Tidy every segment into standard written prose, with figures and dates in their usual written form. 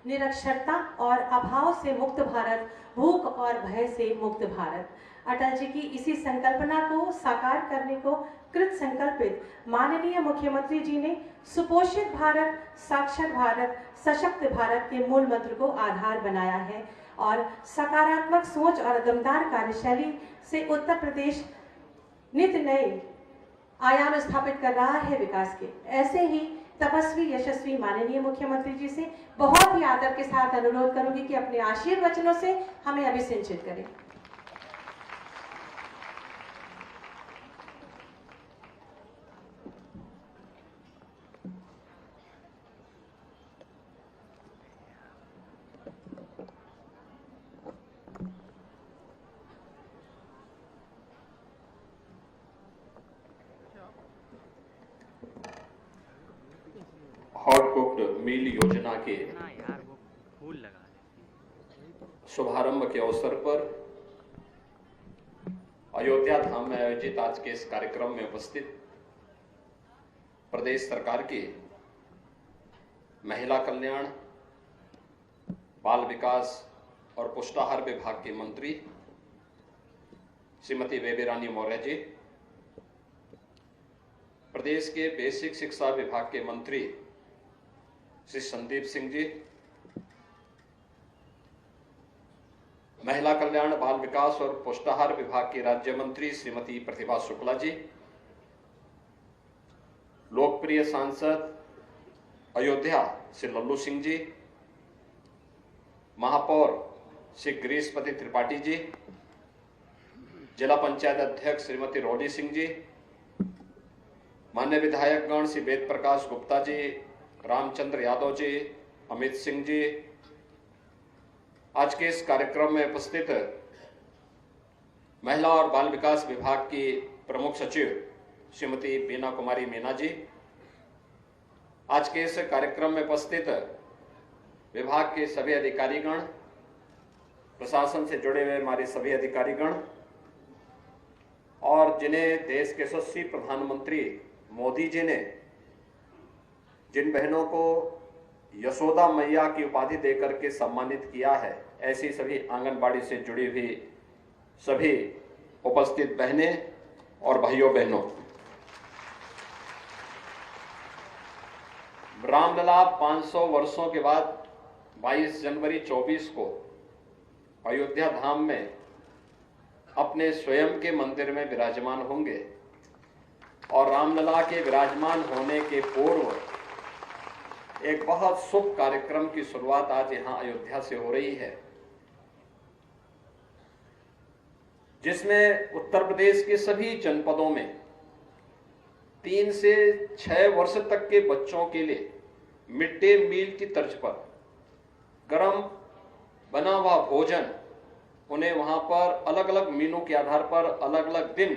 निरक्षरता और अभाव से मुक्त भारत, भूख और भय से मुक्त भारत। अटल जी की इसी संकल्पना को साकार करने को कृत संकल्पित माननीय मुख्यमंत्री जी ने सुपोषित भारत, साक्षर भारत, सशक्त भारत के मूल मंत्र को आधार बनाया है और सकारात्मक सोच और दमदार कार्यशैली से उत्तर प्रदेश नित नए आयाम स्थापित कर रहा है विकास के। ऐसे ही तपस्वी यशस्वी माननीय मुख्यमंत्री जी से बहुत ही आदर के साथ अनुरोध करूंगी कि अपने आशीर्वचनों से हमें अभिसिंचित करें। हॉट कुक्ड मील योजना के शुभारंभ के अवसर पर अयोध्या धाम में आयोजित आज के इस कार्यक्रम में उपस्थित प्रदेश सरकार के महिला कल्याण, बाल विकास और पुष्टाहार विभाग के मंत्री श्रीमती बेबी रानी मौर्य जी, प्रदेश के बेसिक शिक्षा विभाग के मंत्री श्री संदीप सिंह जी, महिला कल्याण, बाल विकास और पुष्टाहार विभाग की राज्य मंत्री श्रीमती प्रतिभा शुक्ला जी, लोकप्रिय सांसद अयोध्या श्री लल्लू सिंह जी, महापौर श्री गिरीशपति त्रिपाठी जी, जिला पंचायत अध्यक्ष श्रीमती रोडी सिंह जी, मान्य विधायकगण श्री वेद प्रकाश गुप्ता जी, रामचंद्र यादव जी, अमित सिंह जी, आज के इस कार्यक्रम में उपस्थित महिला और बाल विकास विभाग की प्रमुख सचिव श्रीमती बीना कुमारी मीना जी, आज के इस कार्यक्रम में उपस्थित विभाग के सभी अधिकारीगण, प्रशासन से जुड़े हुए हमारे सभी अधिकारीगण और जिन्हें देश के यशस्वी प्रधानमंत्री मोदी जी ने जिन बहनों को यशोदा मैया की उपाधि देकर के सम्मानित किया है, ऐसी सभी आंगनबाड़ी से जुड़ी हुई सभी उपस्थित बहनें और भाइयों बहनों, रामलला 500 वर्षों के बाद 22 जनवरी 24 को अयोध्या धाम में अपने स्वयं के मंदिर में विराजमान होंगे और रामलला के विराजमान होने के पूर्व एक बहुत शुभ कार्यक्रम की शुरुआत आज यहां अयोध्या से हो रही है, जिसमें उत्तर प्रदेश के सभी जनपदों में 3 से 6 वर्ष तक के बच्चों के लिए मिड डे मील की तर्ज पर गरम बना हुआ भोजन उन्हें वहां पर अलग अलग मेनू के आधार पर अलग अलग दिन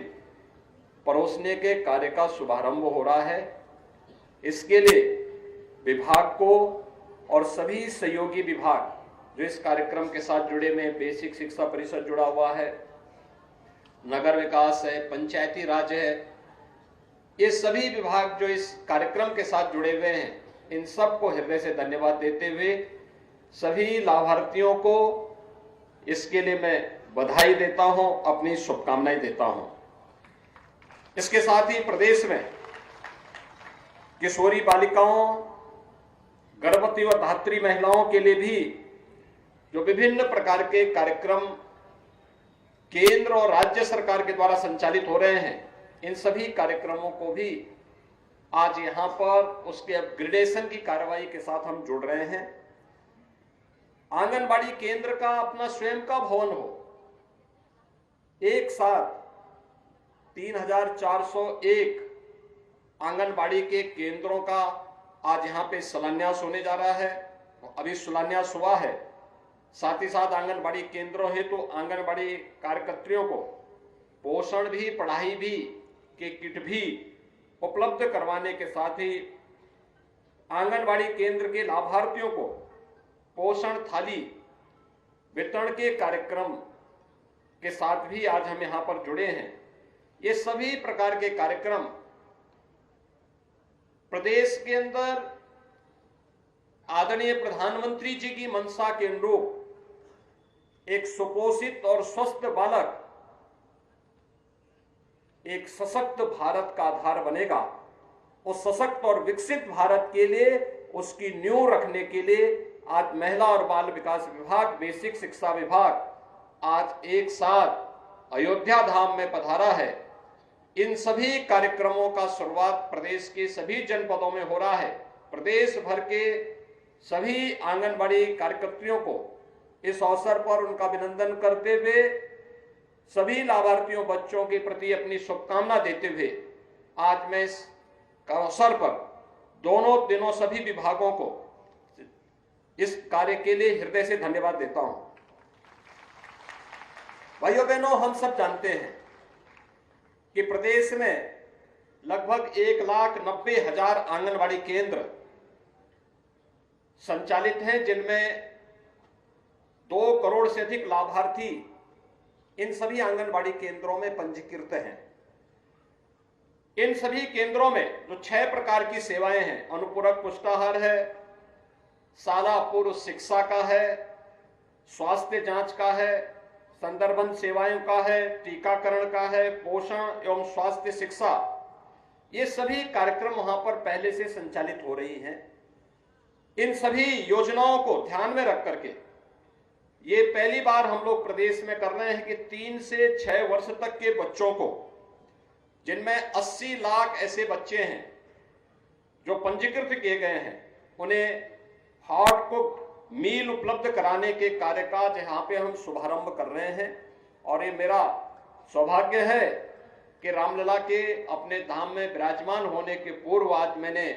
परोसने के कार्य का शुभारंभ हो रहा है। इसके लिए विभाग को और सभी सहयोगी विभाग जो इस कार्यक्रम के साथ जुड़े हुए, बेसिक शिक्षा परिषद जुड़ा हुआ है, नगर विकास है, पंचायती राज है, ये सभी विभाग जो इस कार्यक्रम के साथ जुड़े हुए हैं, इन सबको हृदय से धन्यवाद देते हुए सभी लाभार्थियों को इसके लिए मैं बधाई देता हूं, अपनी शुभकामनाएं देता हूं। इसके साथ ही प्रदेश में किशोरी बालिकाओं, गर्भवती और धात्री महिलाओं के लिए भी जो विभिन्न प्रकार के कार्यक्रम केंद्र और राज्य सरकार के द्वारा संचालित हो रहे हैं, इन सभी कार्यक्रमों को भी आज यहां पर उसके अपग्रेडेशन की कार्रवाई के साथ हम जुड़ रहे हैं। आंगनबाड़ी केंद्र का अपना स्वयं का भवन हो, एक साथ 3401 आंगनबाड़ी के केंद्रों का आज यहां पे शिलान्यास होने जा रहा है। अभी शिलान्यास हुआ है। साथ ही साथ आंगनबाड़ी केंद्रों है तो आंगनबाड़ी कार्यकर्त्रियों को पोषण भी, पढ़ाई भी के किट भी उपलब्ध करवाने के साथ ही आंगनबाड़ी केंद्र के लाभार्थियों को पोषण थाली वितरण के कार्यक्रम के साथ भी आज हम यहां पर जुड़े हैं। ये सभी प्रकार के कार्यक्रम प्रदेश के अंदर आदरणीय प्रधानमंत्री जी की मंशा के अनुरूप एक सुपोषित और स्वस्थ बालक एक सशक्त भारत का आधार बनेगा। उस सशक्त और विकसित भारत के लिए उसकी नींव रखने के लिए आज महिला और बाल विकास विभाग, बेसिक शिक्षा विभाग आज एक साथ अयोध्या धाम में पधारा है। इन सभी कार्यक्रमों का शुरुआत प्रदेश के सभी जनपदों में हो रहा है। प्रदेश भर के सभी आंगनबाड़ी कार्यकर्तियों को इस अवसर पर उनका अभिनंदन करते हुए, सभी लाभार्थियों बच्चों के प्रति अपनी शुभकामना देते हुए आज मैं इस अवसर पर दोनों दिनों सभी विभागों को इस कार्य के लिए हृदय से धन्यवाद देता हूं। भाइयों बहनों, हम सब जानते हैं कि प्रदेश में लगभग 1,90,000 आंगनबाड़ी केंद्र संचालित हैं, जिनमें 2 करोड़ से अधिक लाभार्थी इन सभी आंगनबाड़ी केंद्रों में पंजीकृत हैं। इन सभी केंद्रों में जो 6 प्रकार की सेवाएं हैं, अनुपूरक पुष्टाहार है, शाला पूर्व शिक्षा का है, स्वास्थ्य जांच का है, संदर्भन सेवाओं का है, टीकाकरण का है, पोषण एवं स्वास्थ्य शिक्षा, ये सभी कार्यक्रम वहां पर पहले से संचालित हो रही हैं। इन सभी योजनाओं को ध्यान में रख करके ये पहली बार हम लोग प्रदेश में कर रहे हैं कि 3 से 6 वर्ष तक के बच्चों को, जिनमें 80 लाख ऐसे बच्चे हैं जो पंजीकृत किए गए हैं, उन्हें हॉट कुक मील उपलब्ध कराने के कार्य का जहां पे हम शुभारंभ कर रहे हैं। और ये मेरा सौभाग्य है कि रामलला के अपने धाम में विराजमान होने के पूर्व आज मैंने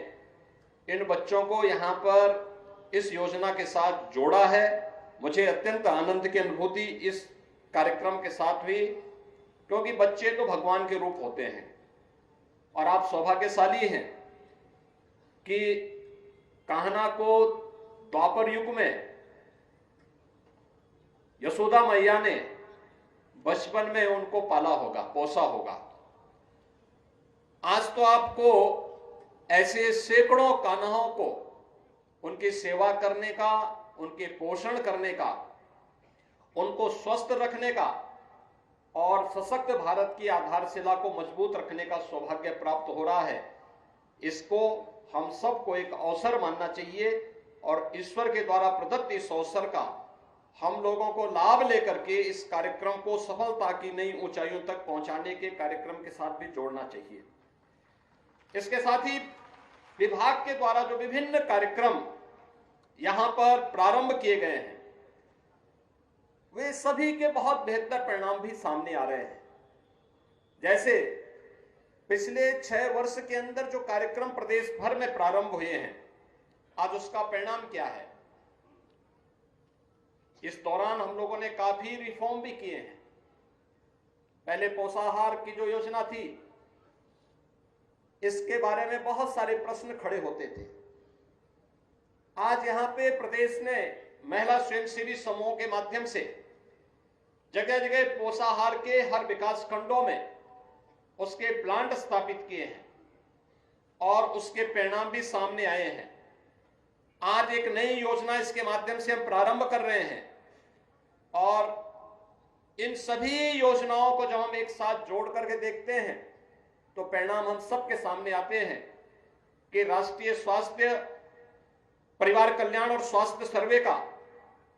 इन बच्चों को यहां पर इस योजना के साथ जोड़ा है। मुझे अत्यंत आनंद की अनुभूति इस कार्यक्रम के साथ हुई, क्योंकि बच्चे तो भगवान के रूप होते हैं और आप सौभाग्यशाली हैं कि कान्हा को द्वापर युग में यशोदा मैया ने बचपन में उनको पाला होगा, पोसा होगा। आज तो आपको ऐसे सैकड़ों कान्हाओं को उनकी सेवा करने का, उनके पोषण करने का, उनको स्वस्थ रखने का और सशक्त भारत की आधारशिला को मजबूत रखने का सौभाग्य प्राप्त हो रहा है। इसको हम सबको एक अवसर मानना चाहिए और ईश्वर के द्वारा प्रदत्त इस अवसर का हम लोगों को लाभ लेकर के इस कार्यक्रम को सफलता की नई ऊंचाइयों तक पहुंचाने के कार्यक्रम के साथ भी जोड़ना चाहिए। इसके साथ ही विभाग के द्वारा जो विभिन्न कार्यक्रम यहां पर प्रारंभ किए गए हैं, वे सभी के बहुत बेहतर परिणाम भी सामने आ रहे हैं। जैसे पिछले 6 वर्ष के अंदर जो कार्यक्रम प्रदेश भर में प्रारंभ हुए हैं, आज उसका परिणाम क्या है। इस दौरान हम लोगों ने काफी रिफॉर्म भी किए हैं। पहले पोषाहार की जो योजना थी, इसके बारे में बहुत सारे प्रश्न खड़े होते थे। आज यहां पे प्रदेश ने महिला स्वयंसेवी समूहों के माध्यम से जगह जगह पोषाहार के हर विकास खंडों में उसके प्लांट स्थापित किए हैं और उसके परिणाम भी सामने आए हैं। आज एक नई योजना इसके माध्यम से हम प्रारंभ कर रहे हैं और इन सभी योजनाओं को जब हम एक साथ जोड़ करके देखते हैं तो परिणाम हम सबके सामने आते हैं कि राष्ट्रीय स्वास्थ्य परिवार कल्याण और स्वास्थ्य सर्वे का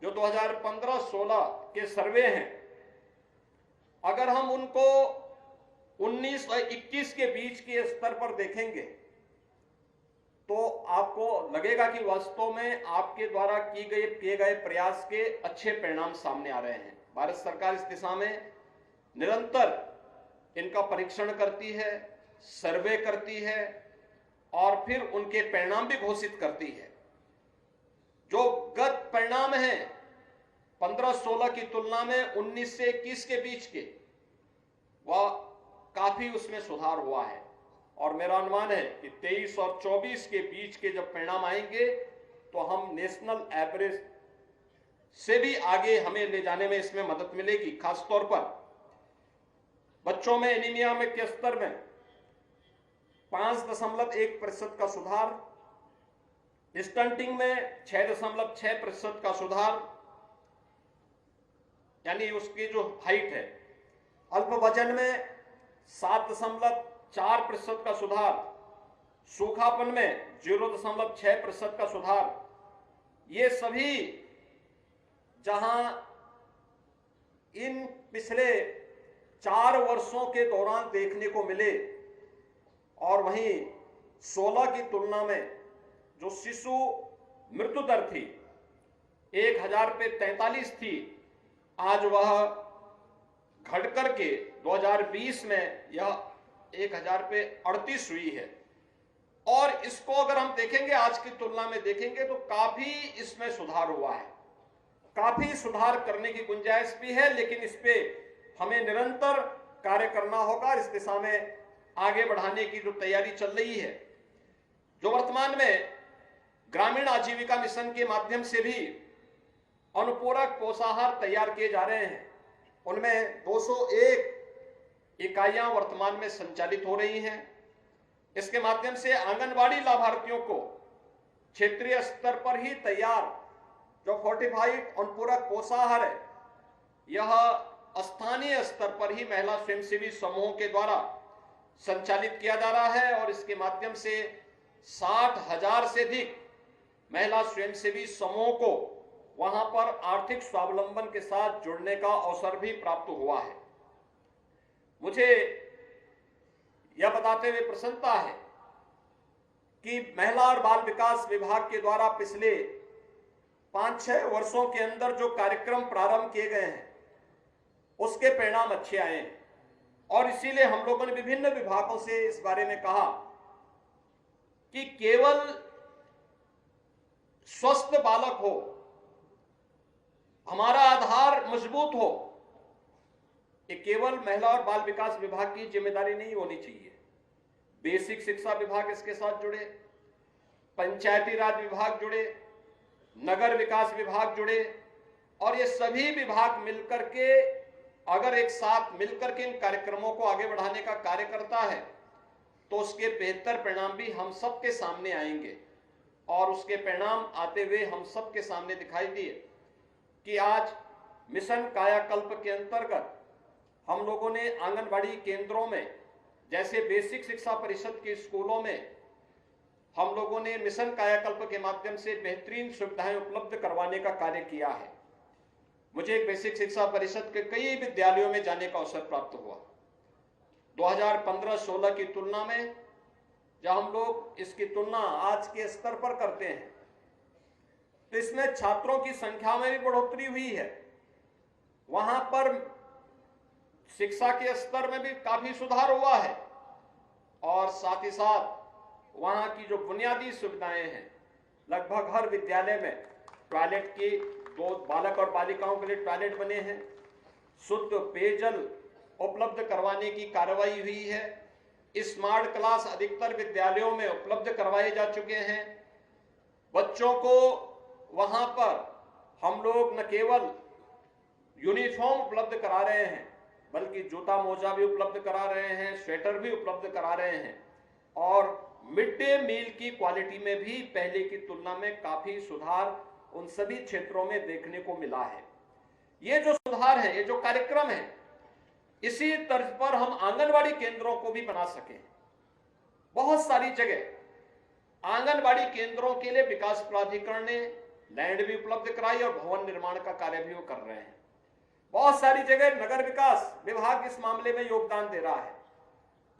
जो 2015-16 के सर्वे हैं, अगर हम उनको 19 और 21 के बीच के स्तर पर देखेंगे तो आपको लगेगा कि वास्तव में आपके द्वारा किए गए प्रयास के अच्छे परिणाम सामने आ रहे हैं। भारत सरकार इस दिशा में निरंतर इनका परीक्षण करती है, सर्वे करती है और फिर उनके परिणाम भी घोषित करती है। जो गत परिणाम हैं 15-16 की तुलना में 19 से 21 के बीच के, वह काफी उसमें सुधार हुआ है और मेरा अनुमान है कि 23 और 24 के बीच के जब परिणाम आएंगे तो हम नेशनल एवरेज से भी आगे हमें ले जाने में इसमें मदद मिलेगी। खासतौर पर बच्चों में एनीमिया में के स्तर में 5.1% का सुधार, स्टंटिंग में 6.6% का सुधार, यानी उसकी जो हाइट है। अल्प वजन में 7.4% का सुधार, सूखापन में 0.6% का सुधार। ये सभी जहां इन पिछले 4 वर्षों के दौरान देखने को मिले, और वहीं 16 की तुलना में जो शिशु मृत्यु दर थी 1000 पे 43 थी, आज वह घटकर के 2020 में यह 1000 पे 38 हुई है। और इसको अगर हम देखेंगे, आज की तुलना में देखेंगे, तो काफी इसमें सुधार हुआ है। काफी सुधार करने की गुंजाइश भी है, लेकिन इस पे हमें निरंतर कार्य करना होगा। इस दिशा में आगे बढ़ाने की जो तैयारी चल रही है, जो वर्तमान में ग्रामीण आजीविका मिशन के माध्यम से भी अनुपूरक पोषाहार तैयार किए जा रहे हैं, उनमें 201 इकाइयां वर्तमान में संचालित हो रही हैं। इसके माध्यम से आंगनबाड़ी लाभार्थियों को क्षेत्रीय स्तर पर ही तैयार जो फोर्टिफाइड अनुपूरक पोषाहार है, यह स्थानीय स्तर पर ही महिला स्वयंसेवी समूहों के द्वारा संचालित किया जा रहा है। और इसके माध्यम से 60,000 से अधिक महिला स्वयंसेवी समूहों को वहां पर आर्थिक स्वावलंबन के साथ जुड़ने का अवसर भी प्राप्त हुआ है। मुझे यह बताते हुए प्रसन्नता है कि महिला और बाल विकास विभाग के द्वारा पिछले 5-6 वर्षों के अंदर जो कार्यक्रम प्रारंभ किए गए हैं, उसके परिणाम अच्छे आए हैं। और इसीलिए हम लोगों ने विभिन्न विभागों से इस बारे में कहा कि केवल स्वस्थ बालक हो, हमारा आधार मजबूत हो, ये केवल महिला और बाल विकास विभाग की जिम्मेदारी नहीं होनी चाहिए। बेसिक शिक्षा विभाग इसके साथ जुड़े, पंचायती राज विभाग जुड़े, नगर विकास विभाग जुड़े, और ये सभी विभाग मिलकर के अगर एक साथ मिलकर के इन कार्यक्रमों को आगे बढ़ाने का कार्य करता है, तो उसके बेहतर परिणाम भी हम सबके सामने आएंगे। और उसके परिणाम आते हुए हम सबके सामने दिखाई दिए कि आज मिशन कायाकल्प के अंतर्गत हम लोगों ने आंगनबाड़ी केंद्रों में, जैसे बेसिक शिक्षा परिषद के स्कूलों में, हम लोगों ने मिशन कायाकल्प के माध्यम से बेहतरीन सुविधाएं उपलब्ध करवाने का कार्य किया है। मुझे एक बेसिक शिक्षा परिषद के कई विद्यालयों में जाने का अवसर प्राप्त हुआ। 2015-16 की तुलना में जब हम लोग इसकी तुलना आज के स्तर पर करते हैं, तो इसमें छात्रों की संख्या में भी बढ़ोतरी हुई है। वहां पर शिक्षा के स्तर में भी काफी सुधार हुआ है, और साथ ही साथ वहां की जो बुनियादी सुविधाएं हैं, लगभग हर विद्यालय में टॉयलेट की 2 बालक और बालिकाओं के लिए टॉयलेट बने हैं। शुद्ध पेयजल उपलब्ध करवाने की कार्रवाई हुई है। स्मार्ट क्लास अधिकतर विद्यालयों में उपलब्ध करवाए जा चुके हैं। बच्चों को वहां पर हम लोग न केवल यूनिफॉर्म उपलब्ध करा रहे हैं, बल्कि जूता मोजा भी उपलब्ध करा रहे हैं, स्वेटर भी उपलब्ध करा रहे हैं। और मिड डे मील की क्वालिटी में भी पहले की तुलना में काफी सुधार उन सभी क्षेत्रों में देखने को मिला है। ये जो सुधार है, ये जो कार्यक्रम है, इसी तर्ज पर हम आंगनबाड़ी केंद्रों को भी बना सके। बहुत सारी जगह आंगनबाड़ी केंद्रों के लिए विकास प्राधिकरण ने लैंड भी उपलब्ध कराई और भवन निर्माण का कार्य भी वो कर रहे हैं। बहुत सारी जगह नगर विकास विभाग इस मामले में योगदान दे रहा है।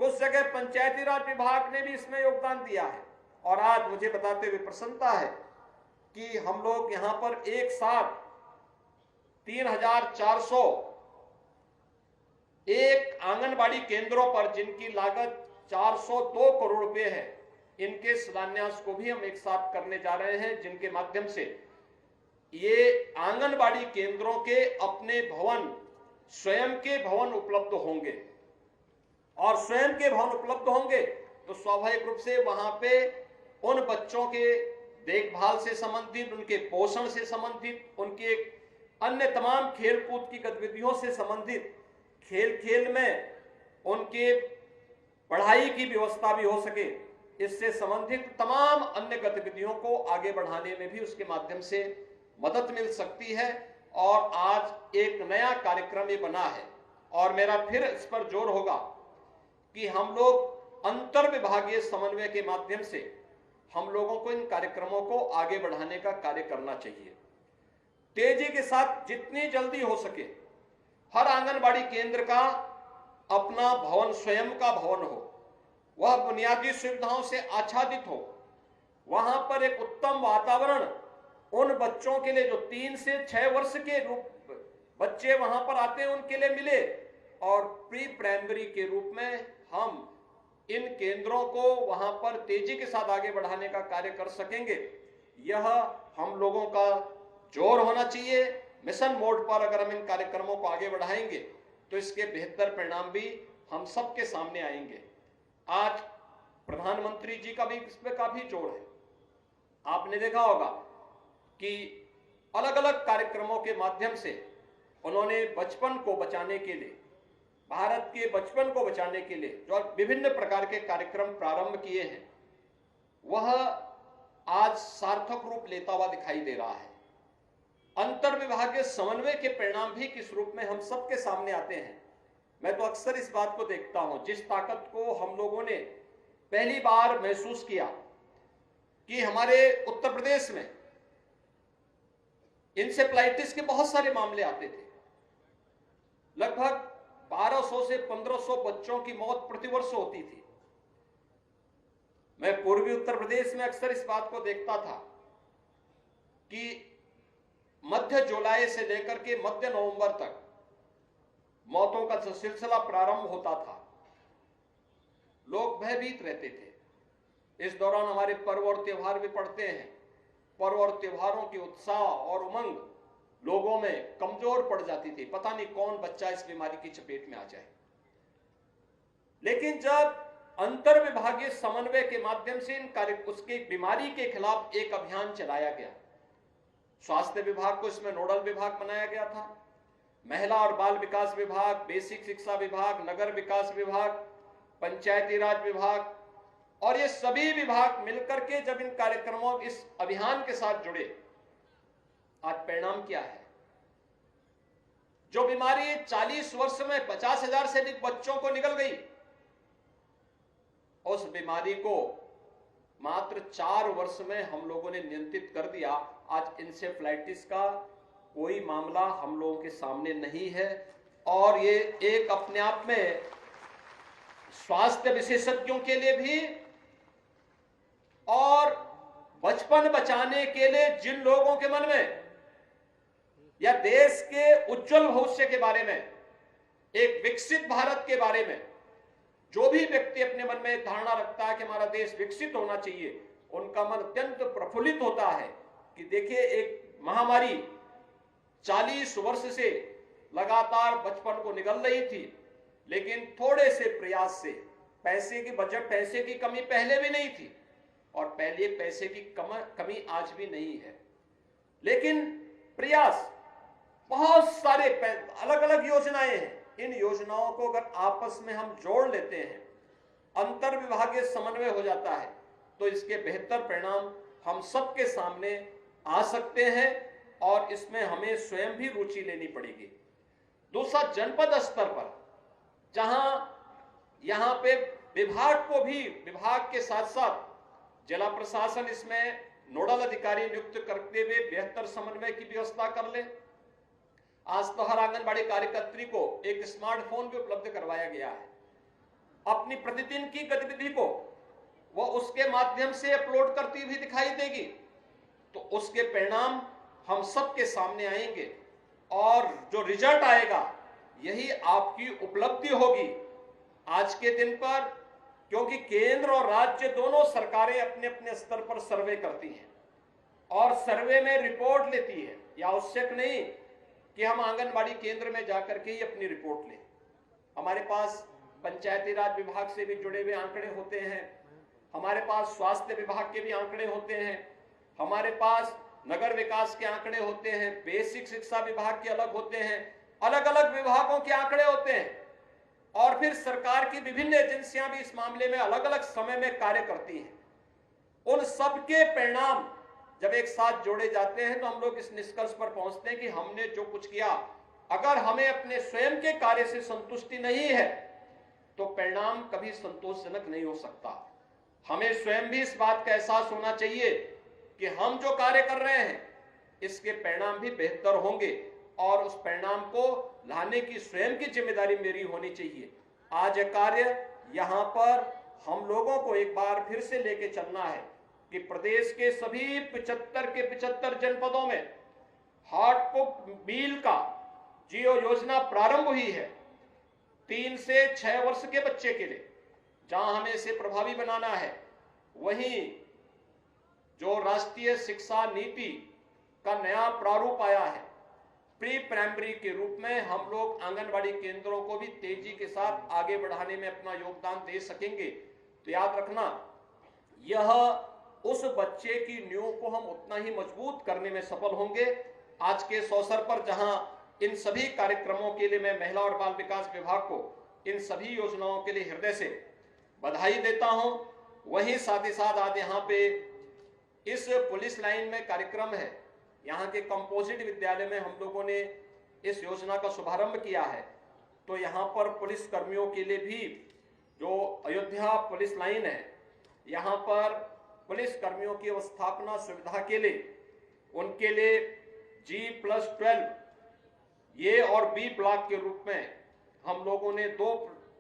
कुछ जगह पंचायती राज विभाग ने भी इसमें योगदान दिया है। और आज मुझे बताते हुए प्रसन्नता है कि हम लोग यहां पर एक साथ 3,400 एक आंगनबाड़ी केंद्रों पर, जिनकी लागत 402 करोड़ रुपए है, इनके शिलान्यास को भी हम एक साथ करने जा रहे हैं, जिनके माध्यम से ये आंगनबाड़ी केंद्रों के अपने भवन, स्वयं के भवन उपलब्ध होंगे। और स्वयं के भवन उपलब्ध होंगे तो स्वाभाविक रूप से वहां पे उन बच्चों के देखभाल से संबंधित, उनके पोषण से संबंधित, उनके अन्य तमाम खेल कूद की गतिविधियों से संबंधित, खेल खेल में उनके पढ़ाई की व्यवस्था भी हो सके, इससे संबंधित तमाम अन्य गतिविधियों को आगे बढ़ाने में भी उसके माध्यम से मदद मिल सकती है। और आज एक नया कार्यक्रम ये बना है और मेरा फिर इस पर जोर होगा कि हम लोग अंतर विभागीय समन्वय के माध्यम से हम लोगों को इन कार्यक्रमों को आगे बढ़ाने का कार्य करना चाहिए। तेजी के साथ जितनी जल्दी हो सके हर आंगनबाड़ी केंद्र का अपना भवन, स्वयं का भवन हो, वह बुनियादी सुविधाओं से आच्छादित हो, वहां पर एक उत्तम वातावरण उन बच्चों के लिए जो 3 से 6 वर्ष के रूप बच्चे वहां पर आते हैं उनके लिए मिले, और प्री प्राइमरी के रूप में हम इन केंद्रों को वहां पर तेजी के साथ आगे बढ़ाने का कार्य कर सकेंगे। यह हम लोगों का जोर होना चाहिए। मिशन मोड पर अगर हम इन कार्यक्रमों को आगे बढ़ाएंगे तो इसके बेहतर परिणाम भी हम सबके सामने आएंगे। आज प्रधानमंत्री जी का भी इस पर काफी जोर है। आपने देखा होगा कि अलग अलग कार्यक्रमों के माध्यम से उन्होंने बचपन को बचाने के लिए, भारत के बचपन को बचाने के लिए जो विभिन्न प्रकार के कार्यक्रम प्रारंभ किए हैं, वह आज सार्थक रूप लेता हुआ दिखाई दे रहा है। अंतर विभागीय समन्वय के परिणाम भी किस रूप में हम सबके सामने आते हैं। मैं तो अक्सर इस बात को देखता हूं, जिस ताकत को हम लोगों ने पहली बार महसूस किया कि हमारे उत्तर प्रदेश में इंसेफ्लाइटिस के बहुत सारे मामले आते थे। लगभग 1200 से 1500 बच्चों की मौत प्रतिवर्ष होती थी। मैं पूर्वी उत्तर प्रदेश में अक्सर इस बात को देखता था कि मध्य जुलाई से लेकर के मध्य नवंबर तक मौतों का सिलसिला प्रारंभ होता था। लोग भयभीत रहते थे। इस दौरान हमारे पर्व और त्योहार भी पड़ते हैं। पर्व और त्योहारों की उत्साह और उमंग लोगों में कमजोर पड़ जाती थी। पता नहीं कौन बच्चा इस बीमारी की चपेट में आ जाए। लेकिन जब अंतर विभागीय समन्वय के माध्यम से उसकी बीमारी के खिलाफ एक अभियान चलाया गया, स्वास्थ्य विभाग को इसमें नोडल विभाग बनाया गया था, महिला और बाल विकास विभाग, बेसिक शिक्षा विभाग, नगर विकास विभाग, पंचायती राज विभाग, और ये सभी विभाग मिलकर के जब इन कार्यक्रमों, इस अभियान के साथ जुड़े, आज परिणाम क्या है? जो बीमारी 40 वर्ष में 50,000 से अधिक बच्चों को निकल गई, उस बीमारी को मात्र 4 वर्ष में हम लोगों ने नियंत्रित कर दिया। आज इंसेफ्लाइटिस का कोई मामला हम लोगों के सामने नहीं है। और ये एक अपने आप में स्वास्थ्य विशेषज्ञों के लिए भी और बचपन बचाने के लिए जिन लोगों के मन में या देश के उज्जवल भविष्य के बारे में, एक विकसित भारत के बारे में जो भी व्यक्ति अपने मन में धारणा रखता है कि हमारा देश विकसित होना चाहिए, उनका मन अत्यंत प्रफुल्लित होता है कि देखिए एक महामारी 40 वर्ष से लगातार बचपन को निगल रही थी, लेकिन थोड़े से प्रयास से, पैसे की कमी पहले भी नहीं थी और पहले पैसे की कमी आज भी नहीं है, लेकिन प्रयास, बहुत सारे अलग अलग योजनाएं हैं। इन योजनाओं को अगर आपस में हम जोड़ लेते हैं, अंतर विभागीय समन्वय हो जाता है, तो इसके बेहतर परिणाम हम सबके सामने आ सकते हैं और इसमें हमें स्वयं भी रुचि लेनी पड़ेगी। दूसरा, जनपद स्तर पर जहां यहां पे विभाग को भी, विभाग के साथ साथ जिला प्रशासन इसमें नोडल अधिकारी नियुक्त करते हुए बेहतर समन्वय की व्यवस्था कर ले। आज तो हर आंगनबाड़ी कार्यकर्त्री को एक स्मार्टफोन भी उपलब्ध करवाया गया है। अपनी प्रतिदिन की गतिविधि को वो उसके माध्यम से अपलोड करती हुई दिखाई देगी, तो उसके परिणाम हम सबके सामने आएंगे और जो रिजल्ट आएगा यही आपकी उपलब्धि होगी आज के दिन पर, क्योंकि केंद्र और राज्य दोनों सरकारें अपने अपने स्तर पर सर्वे करती हैं और सर्वे में रिपोर्ट लेती है। यह आवश्यक नहीं कि हम आंगनबाड़ी केंद्र में जाकर के ही अपनी रिपोर्ट लें। हमारे पास पंचायती राज विभाग से भी जुड़े हुए आंकड़े होते हैं, हमारे पास स्वास्थ्य विभाग के भी आंकड़े होते हैं, हमारे पास नगर विकास के आंकड़े होते हैं, बेसिक शिक्षा विभाग के अलग होते हैं, अलग अलग विभागों के आंकड़े होते हैं और फिर सरकार की विभिन्न एजेंसियां भी इस मामले में अलग अलग समय में कार्य करती हैं। उन सबके परिणाम जब एक साथ जोड़े जाते हैं तो हम लोग इस निष्कर्ष पर पहुंचते हैं कि हमने जो कुछ किया, अगर हमें अपने स्वयं के कार्य से संतुष्टि नहीं है तो परिणाम कभी संतोषजनक नहीं हो सकता। हमें स्वयं भी इस बात का एहसास होना चाहिए कि हम जो कार्य कर रहे हैं इसके परिणाम भी बेहतर होंगे और उस परिणाम को लाने की स्वयं की जिम्मेदारी मेरी होनी चाहिए। आज यह कार्य यहां पर हम लोगों को एक बार फिर से लेके चलना है कि प्रदेश के सभी 75 के 75 जनपदों में हार्डकुक मील का जो योजना प्रारंभ हुई है 3 से 6 वर्ष के बच्चे के लिए, जहां हमें इसे प्रभावी बनाना है, वहीं जो राष्ट्रीय शिक्षा नीति का नया प्रारूप आया है, प्री प्राइमरी के रूप में हम लोग आंगनबाड़ी केंद्रों को भी तेजी के साथ आगे बढ़ाने में अपना योगदान दे सकेंगे। तो याद रखना, यह उस बच्चे की नींव को हम उतना ही मजबूत करने में सफल होंगे। आज के इस अवसर पर जहां इन सभी कार्यक्रमों के लिए मैं महिला और बाल विकास विभाग को इन सभी योजनाओं के लिए हृदय से बधाई देता हूं, वहीं साथ ही साथ आज यहाँ पे इस पुलिस लाइन में कार्यक्रम है, यहाँ के कंपोजिट विद्यालय में हम लोगों ने इस योजना का शुभारंभ किया है। तो यहाँ पर पुलिस कर्मियों के लिए भी जो अयोध्या पुलिस लाइन है, यहाँ पर पुलिस कर्मियों की अवस्थापना सुविधा के लिए उनके लिए G+12 ए और बी ब्लॉक के रूप में हम लोगों ने 2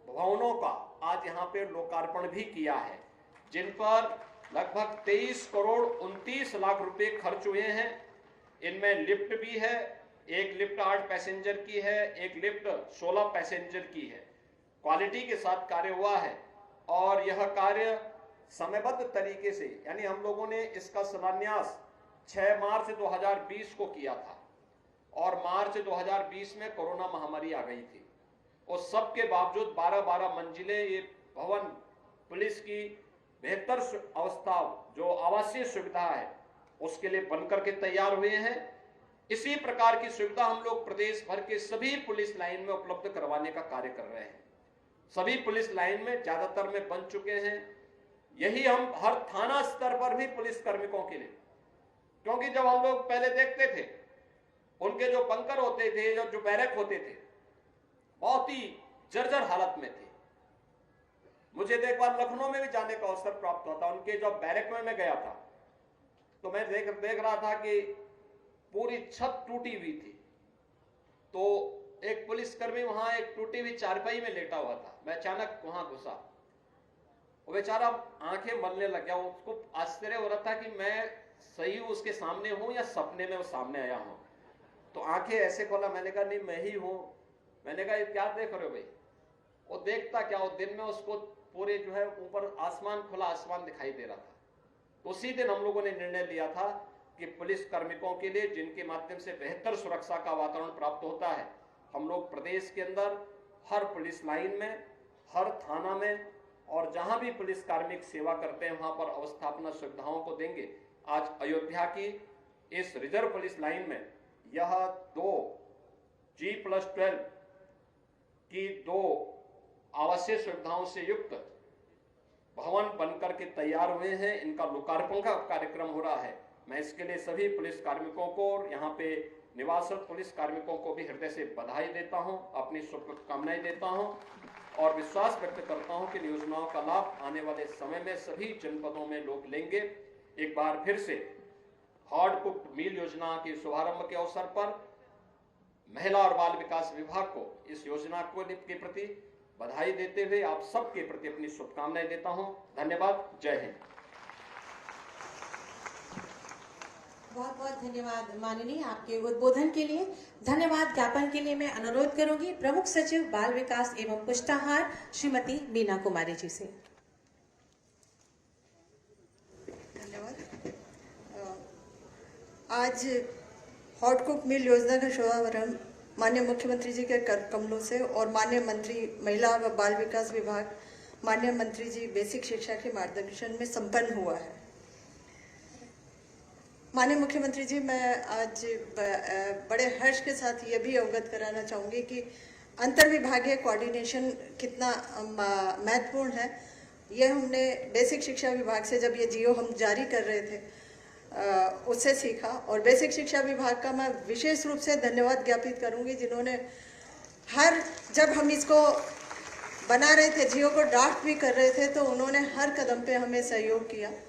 भवनों का आज यहाँ पे लोकार्पण भी किया है, जिन पर लगभग 23 करोड़ 29 लाख रुपए खर्च हुए हैं। इनमें लिफ्ट भी है, एक लिफ्ट 8 पैसेंजर की है, एक लिफ्ट 16 पैसेंजर की है। क्वालिटी के साथ कार्य हुआ है और यह कार्य समयबद्ध तरीके से, यानी हम लोगों ने इसका शिलान्यास 6 मार्च 2020 को किया था और मार्च 2020 में कोरोना महामारी आ गई थी। उस सब के बावजूद 12-12 मंजिलें ये भवन पुलिस की बेहतर अवस्था जो आवासीय सुविधा है उसके लिए बनकर के तैयार हुए हैं। इसी प्रकार की सुविधा हम लोग प्रदेश भर के सभी पुलिस लाइन में उपलब्ध करवाने का कार्य कर रहे हैं। सभी पुलिस लाइन में ज्यादातर में बन चुके हैं। यही हम हर थाना स्तर पर भी पुलिस कार्मिकों के लिए, क्योंकि जब हम लोग पहले देखते थे उनके जो बंकर होते थे, जो बैरक होते थे, बहुत ही जर्जर हालत में थे। मुझे एक बार लखनऊ में भी जाने का अवसर प्राप्त हुआ था। उनके जो बैरक में मैं गया था तो मैं देख रहा था कि पूरी छत टूटी हुई थी। तो एक पुलिसकर्मी वहां एक टूटी हुई चारपाई में लेटा हुआ था। मैं अचानक वहां घुसा, वो बेचारा आंखें मलने लग गया। उसको आश्चर्य हो रहा था कि मैं सही उसके सामने हूं या सपने में वो सामने आया हूं। तो आंखें ऐसे खोला, मैंने कहा नहीं मैं ही हूं। मैंने कहा ये क्या देख रहे हो भाई? वो देखता क्या, वो दिन में उसको पूरे जो है ऊपर आसमान, खुला आसमान दिखाई दे रहा था। तो उसी दिन हम लोगों ने निर्णय लिया था कि पुलिस कार्मिकों के लिए, जिनके माध्यम से बेहतर सुरक्षा का वातावरण प्राप्त होता है, हम लोग प्रदेश के अंदर हर पुलिस लाइन में, हर थाना में और जहां भी पुलिस कार्मिक सेवा करते हैं वहां पर अवस्थापना सुविधाओं को देंगे। आज अयोध्या की इस रिजर्व पुलिस लाइन में यह 2 G+12 की 2 आवासीय सुविधाओं से युक्त भवन बनकर के तैयार हुए हैं। इनका लोकार्पण का कार्यक्रम हो रहा है। मैं इसके लिए सभी पुलिस कार्मिकों को और यहाँ पे निवासरत पुलिस कार्मिकों को भी हृदय से बधाई देता हूँ, अपनी शुभकामनाएं देता हूँ और विश्वास व्यक्त करता हूँ कि योजनाओं का लाभ आने वाले समय में सभी जनपदों में लोग लेंगे। एक बार फिर से हार्ड कुक्ड मील योजना के शुभारंभ के अवसर पर महिला और बाल विकास विभाग को इस योजना के प्रति बधाई देते हुए आप सबके प्रति अपनी शुभकामनाएं देता हूं। धन्यवाद। जय हिंद। बहुत बहुत धन्यवाद माननीय, आपके उद्बोधन के लिए। धन्यवाद ज्ञापन के लिए मैं अनुरोध करूंगी प्रमुख सचिव बाल विकास एवं पुष्टाहार श्रीमती मीना कुमारी जी से। धन्यवाद। आज हॉट कुक मिल योजना का शुभारंभ माननीय मुख्यमंत्री जी के कर कमलों से और माननीय मंत्री महिला व बाल विकास विभाग, माननीय मंत्री जी बेसिक शिक्षा के मार्गदर्शन में संपन्न हुआ है। माननीय मुख्यमंत्री जी, मैं आज बड़े हर्ष के साथ ये भी अवगत कराना चाहूँगी कि अंतर्विभागीय कोऑर्डिनेशन कितना महत्वपूर्ण है ये हमने बेसिक शिक्षा विभाग से जब ये जियो हम जारी कर रहे थे उससे सीखा। और बेसिक शिक्षा विभाग का मैं विशेष रूप से धन्यवाद ज्ञापित करूंगी, जिन्होंने जब हम इसको बना रहे थे, जियो को ड्राफ्ट भी कर रहे थे, तो उन्होंने हर कदम पे हमें सहयोग किया।